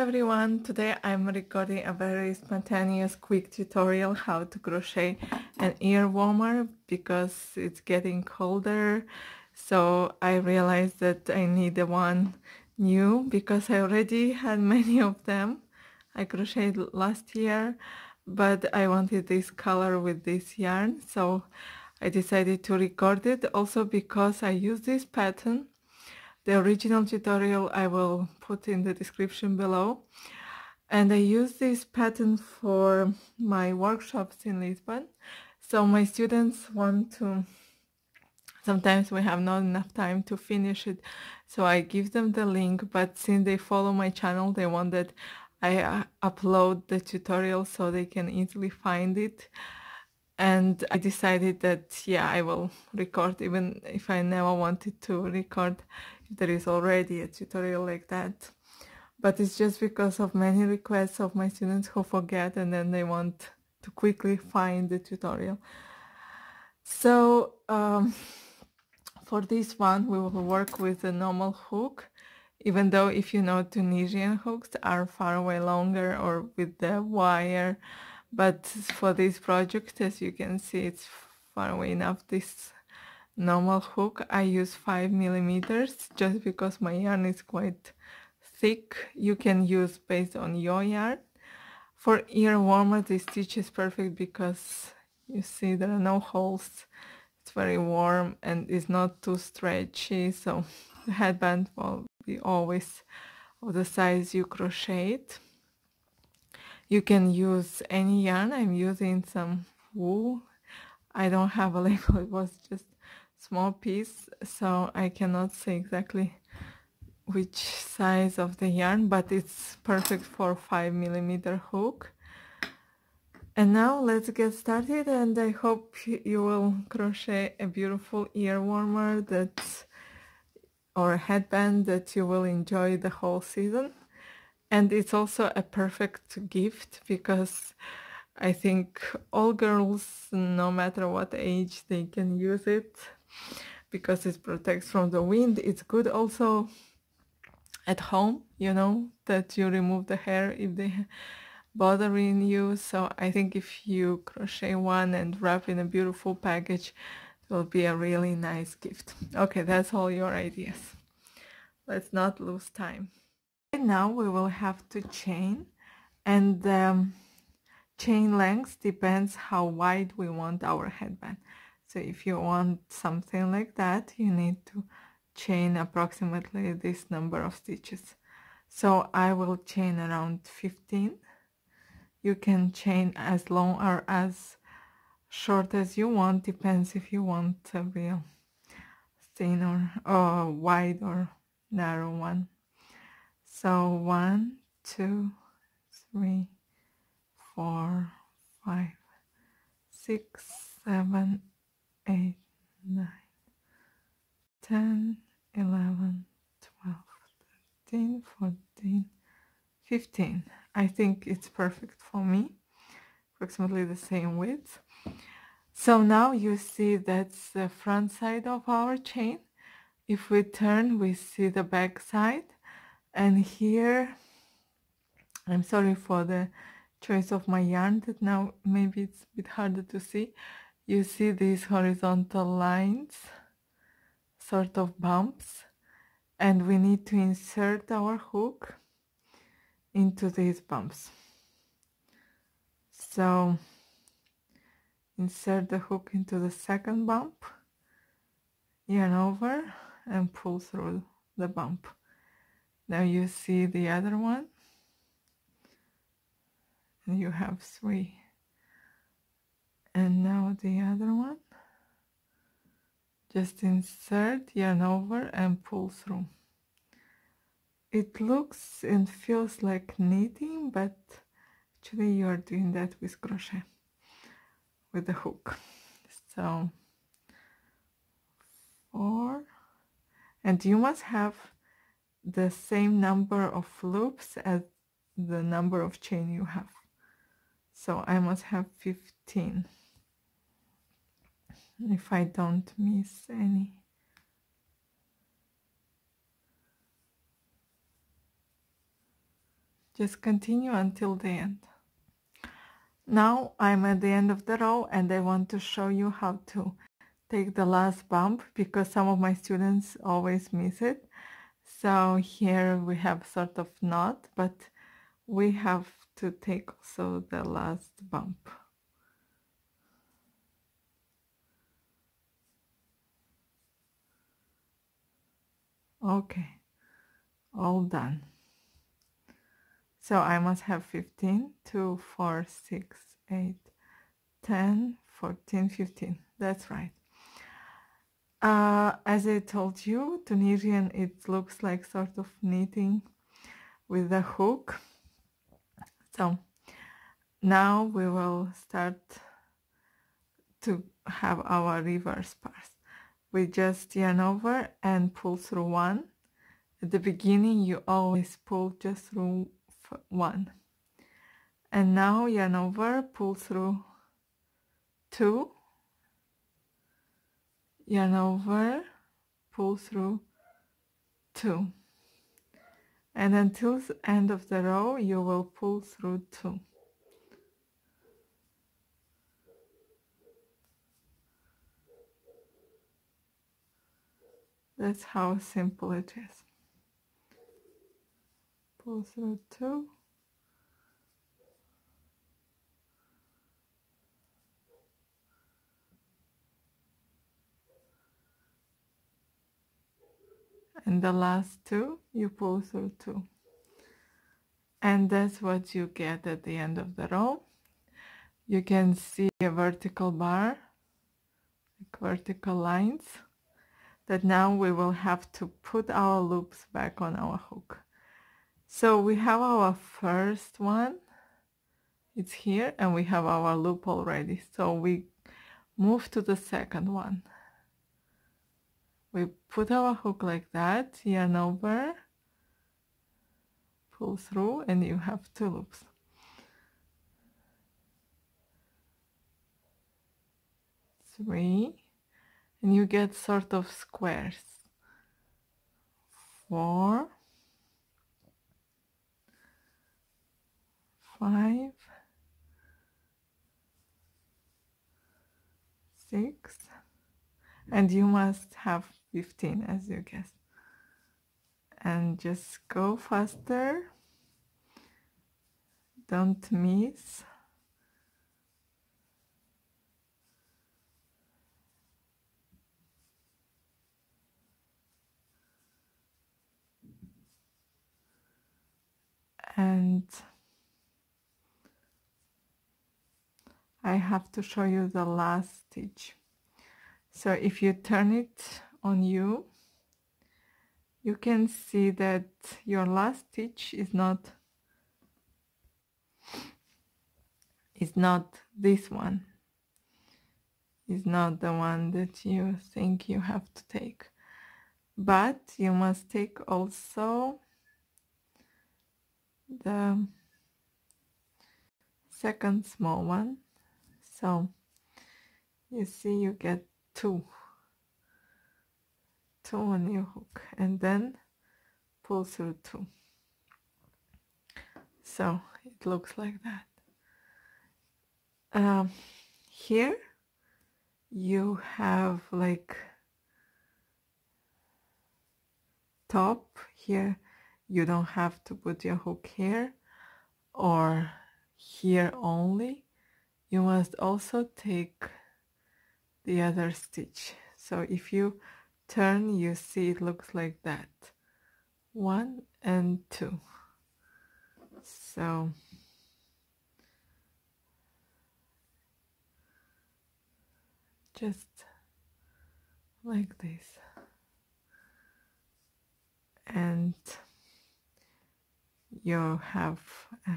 everyone, today I'm recording a very spontaneous quick tutorial how to crochet an ear warmer because it's getting colder, so I realized that I need one new because I already had many of them. I crocheted last year, but I wanted this color with this yarn, so I decided to record it also because I use this pattern. The original tutorial I will put in the description below, and I use this pattern for my workshops in Lisbon. So my students want to, sometimes we have not enough time to finish it, so I give them the link, but since they follow my channel, they want that I upload the tutorial so they can easily find it. And I decided that, yeah, I will record even if I never wanted to record, if there is already a tutorial like that. But it's just because of many requests of my students who forget and then they want to quickly find the tutorial. So for this one, we will work with a normal hook, even though if you know Tunisian hooks are far away longer or with the wire. But for this project, as you can see, it's far away enough. This normal hook, I use 5 millimeters just because my yarn is quite thick. You can use based on your yarn. For ear warmer, this stitch is perfect because you see there are no holes. It's very warm and it's not too stretchy, so the headband will be always of the size you crochet. You can use any yarn. I'm using some wool. I don't have a label, it was just small piece, so I cannot say exactly which size of the yarn, but it's perfect for 5 millimeter hook. And now let's get started, and I hope you will crochet a beautiful ear warmer or a headband that you will enjoy the whole season. And it's also a perfect gift because I think all girls, no matter what age, they can use it because it protects from the wind. It's good also at home, you know, that you remove the hair if they bothering you. So I think if you crochet one and wrap in a beautiful package, it will be a really nice gift. Okay, that's all your ideas. Let's not lose time. And now we will have to chain, and chain length depends how wide we want our headband. So if you want something like that, you need to chain approximately this number of stitches. So I will chain around 15. You can chain as long or as short as you want, depends if you want a real thin or wide or narrow one. So 1, 2, 3, 4, 5, 6, 7, 8, 9, 10, 11, 12, 13, 14, 15. I think it's perfect for me, approximately the same width. So now you see that's the front side of our chain. If we turn, we see the back side. And here, I'm sorry for the choice of my yarn that now maybe it's a bit harder to see. You see these horizontal lines, sort of bumps, and we need to insert our hook into these bumps. So insert the hook into the second bump, yarn over and pull through the bump. Now you see the other one, and you have 3. And now the other one, just insert, yarn over and pull through. It looks and feels like knitting, but actually you are doing that with crochet, with the hook. So 4, and you must have the same number of loops as the number of chain you have. So I must have 15 if I don't miss any. Just continue until the end. Now I'm at the end of the row and I want to show you how to take the last bump because some of my students always miss it. So here we have sort of knot, but we have to take also the last bump. Okay, all done. So I must have 15, 2, 4, 6, 8, 10, 14, 15. That's right. As I told you, Tunisian, it looks like sort of knitting with a hook. So now we will start to have our reverse pass. We just yarn over and pull through one. At the beginning, you always pull just through one. And now yarn over, pull through two, yarn over, pull through two. And until the end of the row, you will pull through two. That's how simple it is. Pull through two. And the last two, you pull through two. And that's what you get at the end of the row. You can see a vertical bar, like vertical lines, that now we will have to put our loops back on our hook. So we have our first one, it's here, and we have our loop already. So we move to the second one. We put our hook like that, yarn over, pull through, and you have two loops. Three, and you get sort of squares. 4, 5, 6, and you must have 15 as you guess. And just go faster, don't miss. And I have to show you the last stitch. So if you turn it on you, you can see that your last stitch is not this one. Is not the one that you think you have to take. But you must take also the second small one. So you see you get two on your hook and then pull through two. So it looks like that. Here you have like top. Here you don't have to put your hook here or here only. You must also take the other stitch. So if you turn, you see it looks like that. 1 and 2. So just like this. And you have a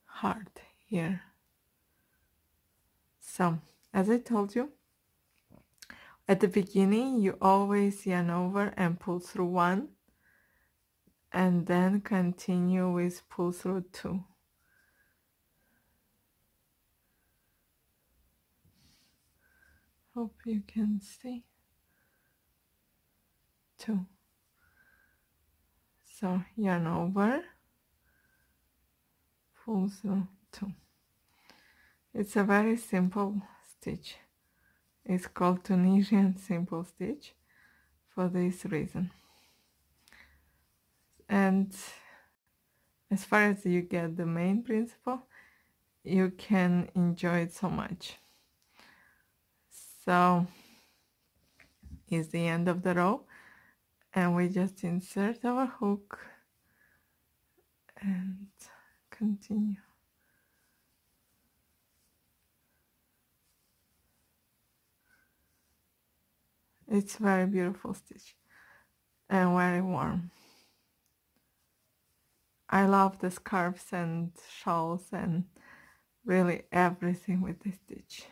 heart here. So as I told you, at the beginning you always yarn over and pull through 1 and then continue with pull through 2. Hope you can see. 2. So yarn over, pull through 2. It's a very simple stitch. It's called Tunisian simple stitch for this reason. And as far as you get the main principle, you can enjoy it so much. So is the end of the row, and we just insert our hook and continue. It's very beautiful stitch and very warm. I love the scarves and shawls and really everything with this stitch.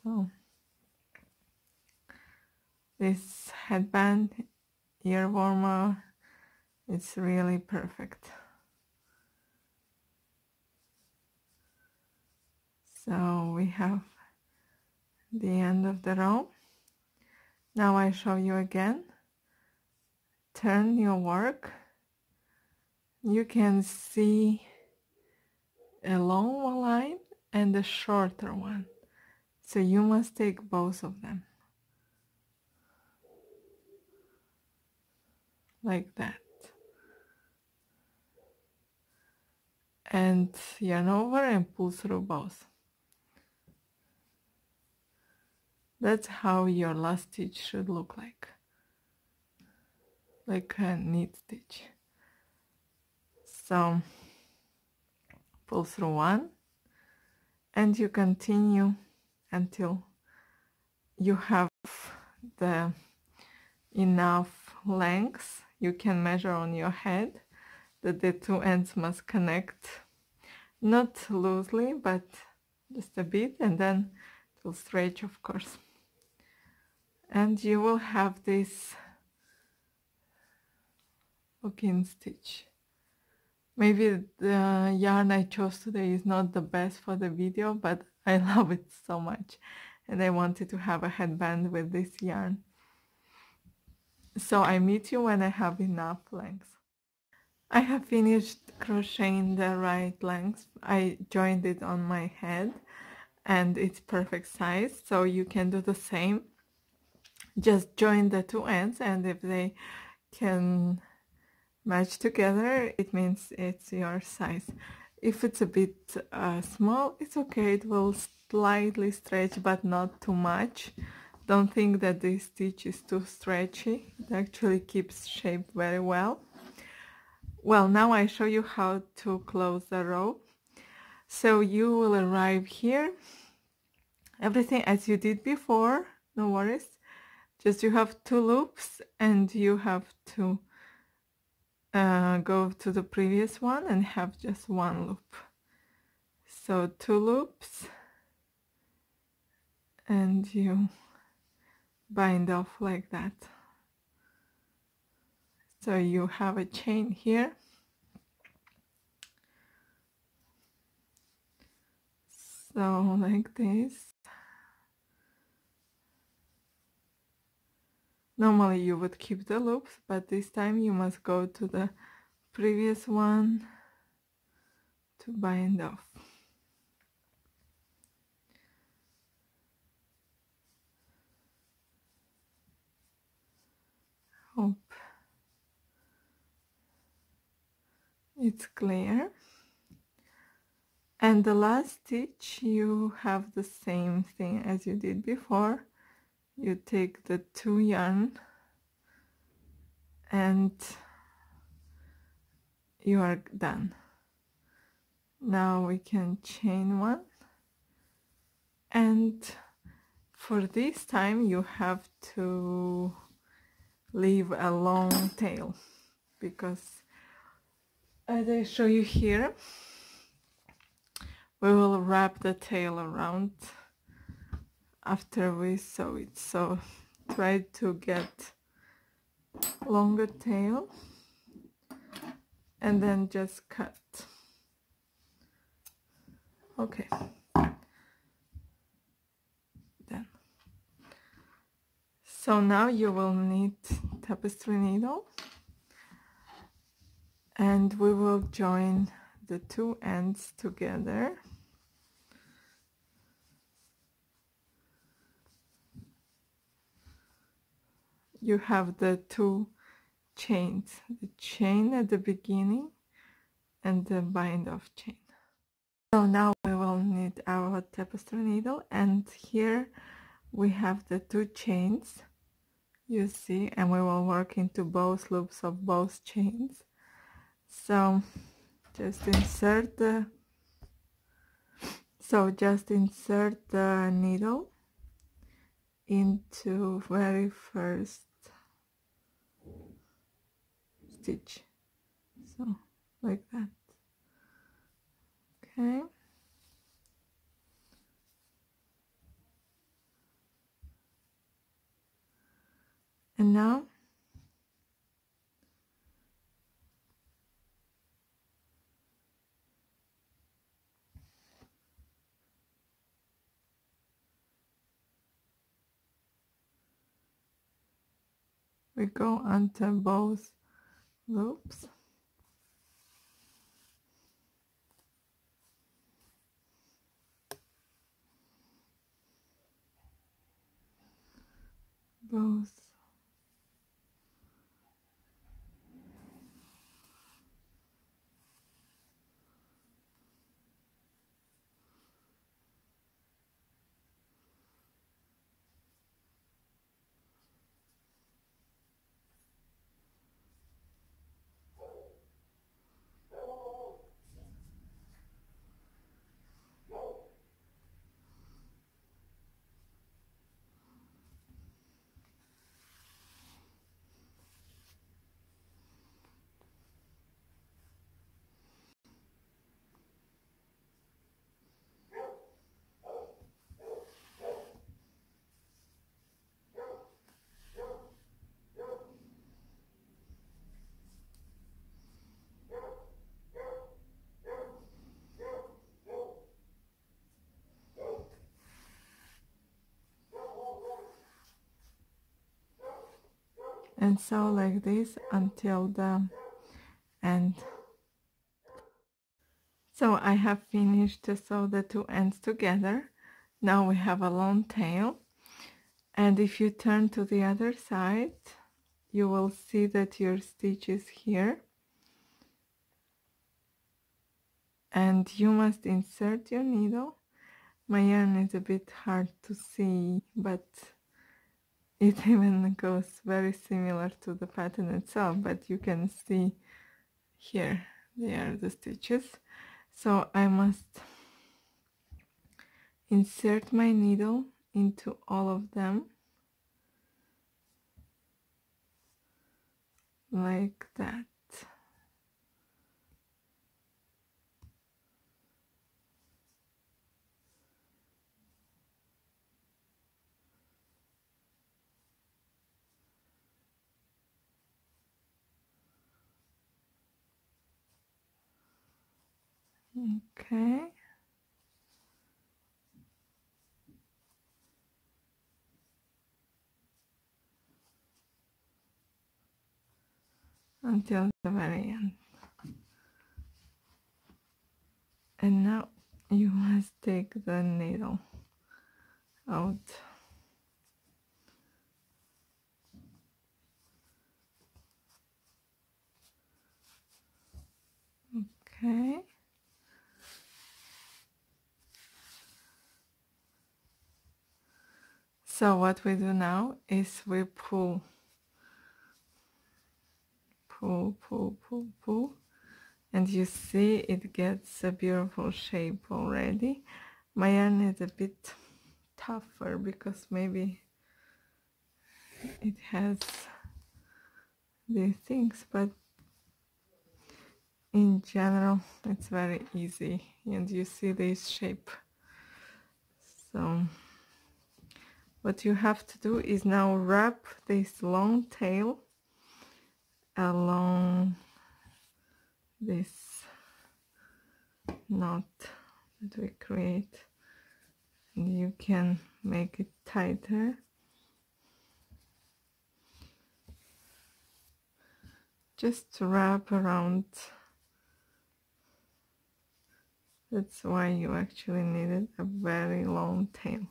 So this headband, ear warmer, it's really perfect. So we have the end of the row. Now I show you again. Turn your work. You can see a long line and a shorter one. So you must take both of them. Like that. And yarn over and pull through both. That's how your last stitch should look like a knit stitch. So pull through 1 and you continue until you have the enough length. You can measure on your head that the 2 ends must connect, not loosely but just a bit, and then it will stretch, of course. And you will have this looking stitch. Maybe the yarn I chose today is not the best for the video, but I love it so much and I wanted to have a headband with this yarn. So I meet you when I have enough length. I have finished crocheting the right length. I joined it on my head and it's perfect size, so you can do the same. Just join the 2 ends, and if they can match together, it means it's your size. If it's a bit small, it's okay, it will slightly stretch but not too much. Don't think that this stitch is too stretchy, it actually keeps shape very well. Well, now I show you how to close the row. So you will arrive here, everything as you did before, no worries. Just you have 2 loops and you have to go to the previous one and have just 1 loop. So 2 loops and you bind off like that. So you have a chain here. So like this. Normally you would keep the loops, but this time you must go to the previous one to bind off. Hope it's clear. And the last stitch you have the same thing as you did before. You take the 2 yarn and you are done. Now we can chain 1, and for this time you have to leave a long tail, because as I show you here, we will wrap the tail around after we sew it. So try to get longer tail and then just cut. Okay, done. So now you will need tapestry needle and we will join the two ends together. You have the two chains, the chain at the beginning and the bind off chain. So now we will need our tapestry needle, and here we have the two chains, you see, and we will work into both loops of both chains. So just insert the needle into very first stitch, so like that. Okay, and now we go onto both loops. Both. And so like this until the end. So I have finished to sew the two ends together. Now we have a long tail, and if you turn to the other side, you will see that your stitch is here, and you must insert your needle. My yarn is a bit hard to see, but it even goes very similar to the pattern itself, but you can see here they are the stitches. So I must insert my needle into all of them like that. Okay. Until the very end. And now you must take the needle out. Okay. So what we do now is we pull, and you see it gets a beautiful shape already. My yarn is a bit tougher because maybe it has these things, but in general it's very easy, and you see this shape. So what you have to do is now wrap this long tail along this knot that we create, and you can make it tighter. Just wrap around That's why you actually needed a very long tail.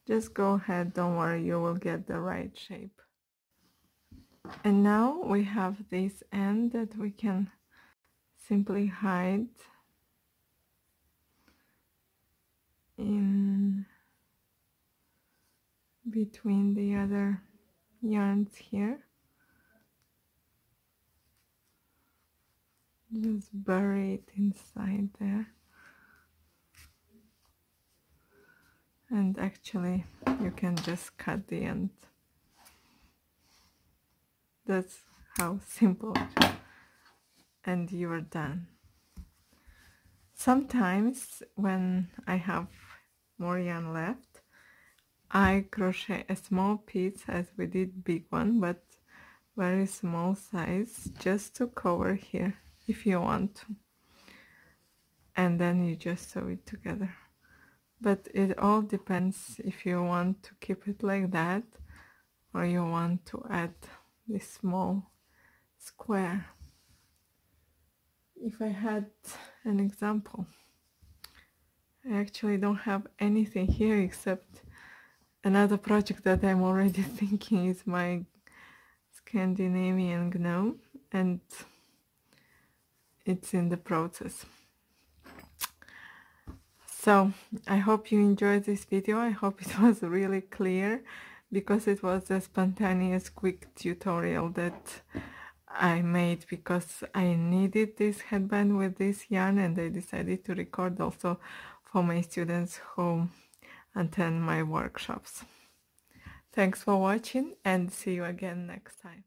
Just go ahead, don't worry, you will get the right shape. And now we have this end that we can simply hide in between the other yarns here. Just bury it inside there. And actually you can just cut the end. That's how simple it is. And you are done. Sometimes when I have more yarn left, I crochet a small piece, as we did big one, but very small size, just to cover here if you want to, and then you just sew it together. But it all depends if you want to keep it like that or you want to add this small square. If I had an example, I actually don't have anything here except another project that I'm already thinking is my Scandinavian gnome, and it's in the process. So I hope you enjoyed this video. I hope it was really clear, because it was a spontaneous quick tutorial that I made because I needed this headband with this yarn, and I decided to record also for my students who attend my workshops. Thanks for watching, and see you again next time.